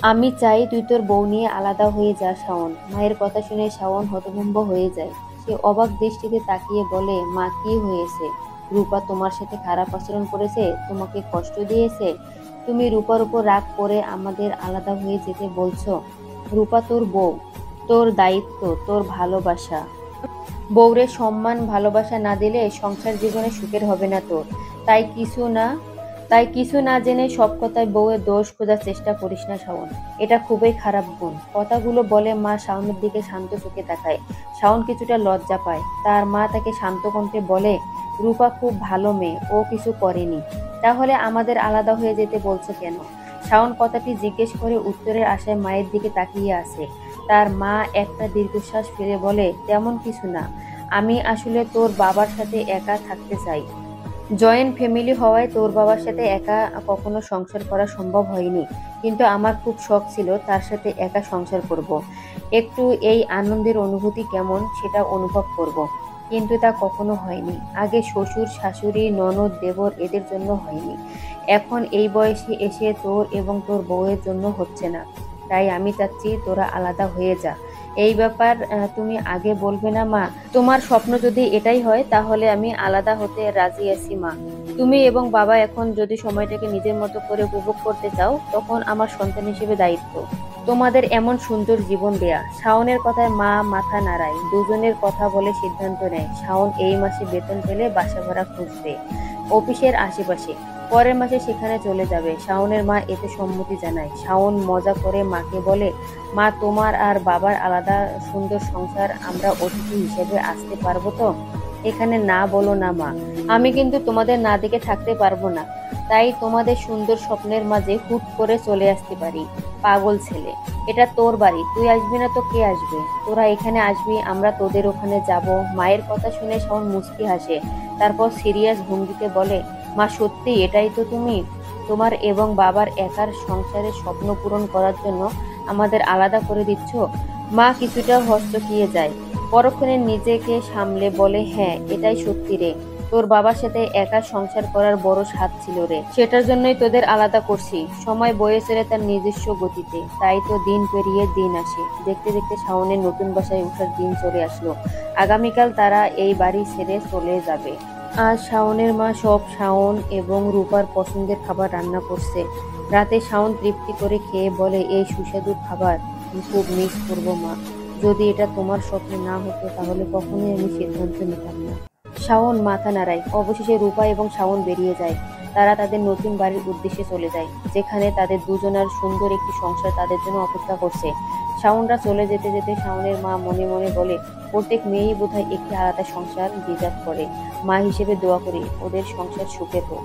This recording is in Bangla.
আমি চাই তুই তোর বউ নিয়ে আলাদা হয়ে যা শাওন। মায়ের কথা শুনে শাওন হতভম্ব হয়ে যায়। সে অবাক দৃষ্টিতে তাকিয়ে বলে, মা কি হয়েছে? রূপা তোমার সাথে খারাপ আচরণ করেছে? তোমাকে কষ্ট দিয়েছে? তুমি রূপার উপর রাগ করে আমাদের আলাদা হয়ে যেতে বলছো? রূপা তোর বউ, তোর দায়িত্ব, তোর ভালোবাসা। বউরে সম্মান ভালোবাসা না দিলে সংসার জীবনে সুখের হবে না তোর। তাই কিছু না তাই কিছু না জেনে সব কথায় বউয়ের দোষ খোঁজার চেষ্টা করিস না শাওন। এটা খুবই খারাপ গুণ। কথাগুলো বলে মা শাওনের দিকে শান্ত চোখে তাকায়। শাওন কিছুটা লজ্জা পায়। তার মা তাকে শান্ত কণ্ঠে বলে, রূপা খুব ভালো মেয়ে, ও কিছু করেনি। তাহলে আমাদের আলাদা হয়ে যেতে বলছো কেন? শাওন কথাটি জিজ্ঞেস করে উত্তরের আশায় মায়ের দিকে তাকিয়ে আছে। তার মা একটা দীর্ঘশ্বাস ফেলে বলে, তেমন কিছু না। আমি আসলে তোর বাবার সাথে একা থাকতে চাই। জয়েন্ট ফ্যামিলি হওয়ায় তোর বাবার সাথে একা কখনো সংসার করা সম্ভব হয়নি। কিন্তু আমার খুব শখ ছিল তার সাথে একা সংসার করব। একটু এই আনন্দের অনুভূতি কেমন সেটা অনুভব করব। কিন্তু তা কখনো হয়নি। আগে শ্বশুর শাশুড়ি ননদ দেবর এদের জন্য হয়নি। এখন এই বয়সে এসে তোর এবং তোর বউয়ের জন্য হচ্ছে না। তাই আমি চাচ্ছি তোরা আলাদা হয়ে যা। এই ব্যাপার তুমি আগে বলবে না মা? তোমার স্বপ্ন যদি এটাই হয় তাহলে আমি আলাদা হতে রাজি আছি মা। তুমি এবং বাবা এখন যদি সময়টাকে নিজের মতো করে উপভোগ করতে চাও, তখন আমার সন্তান হিসেবে দায়িত্ব তোমাদের এমন সুন্দর জীবন দেয়া। শাওনের কথায় মা মাথা নাড়ায়। দুজনের কথা বলে সিদ্ধান্ত নেয় শাওন এই মাসে বেতন পেলে বাসা ভাড়া খুঁজবে অফিসের আশেপাশে। পরের মাসে সেখানে চলে যাবে। শাওনের মা এতে সম্মতি জানায়। শাওন মজা করে মাকে বলে, মা তোমার আর বাবার আলাদা সুন্দর সংসার, আমরা অতিথি হিসেবে আসতে পারবো তো? এখানে না বলো না মা, আমি কিন্তু তোমাদের না দেখে থাকতে পারবো না। তাই তোমাদের সুন্দর স্বপ্নের মাঝে হুট করে চলে আসতে পারি। পাগল ছেলে, এটা তোর বাড়ি, তুই আসবি না তো কে আসবে? তোরা এখানে আসবি, আমরা তোদের ওখানে যাব। মায়ের কথা শুনে শাওন মুচকি হাসে। তারপর সিরিয়াস ভঙ্গিতে বলে, মা সত্যি এটাই তো তুমি? তোমার এবং বাবার একার সংসারের স্বপ্ন পূরণ করার জন্য আমাদের আলাদা করে দিচ্ছ? মা কিছুটা হস্তকিয়ে যায়। পরক্ষণে নিজেকে সামলে বলে, হ্যাঁ এটাই সত্যি রে। তোর বাবার সাথে একা সংসার করার বড় স্বাদ ছিল রে, সেটার জন্যই তোদের আলাদা করছি। সময় বয়ে চলে তার নিজস্ব গতিতে, তাই তো দিন পেরিয়ে দিন আসে। দেখতে দেখতে শাওনের নতুন বাসায় ওঠার দিন চলে আসলো। আগামীকাল তারা এই বাড়ি ছেড়ে চলে যাবে। আজ শাওনের মা সব শাওন এবং রূপার পছন্দের খাবার রান্না করছে। রাতে শাওন তৃপ্তি করে খেয়ে বলে, এই সুস্বাদু খাবার আমি খুব মিস করবো মা। যদি এটা তোমার স্বপ্নে না হতো তাহলে কখনোই আমি সিদ্ধান্ত নিতাম না। শাওন মাথা নাড়ায়। অবশেষে রূপা এবং শাওন বেরিয়ে যায়। তারা তাদের নতুন বাড়ির উদ্দেশ্যে চলে যায়, যেখানে তাদের দুজনের সুন্দর একটি সংসার তাদের জন্য অপেক্ষা করছে। শাওনরা চলে যেতে যেতে শাওনের মা মনে মনে বলে, প্রত্যেক মেয়েই বোধহয় একটি আলাদা সংসার ডিজার্ভ করে। মা হিসেবে দোয়া করি ওদের সংসার সুখে হোক।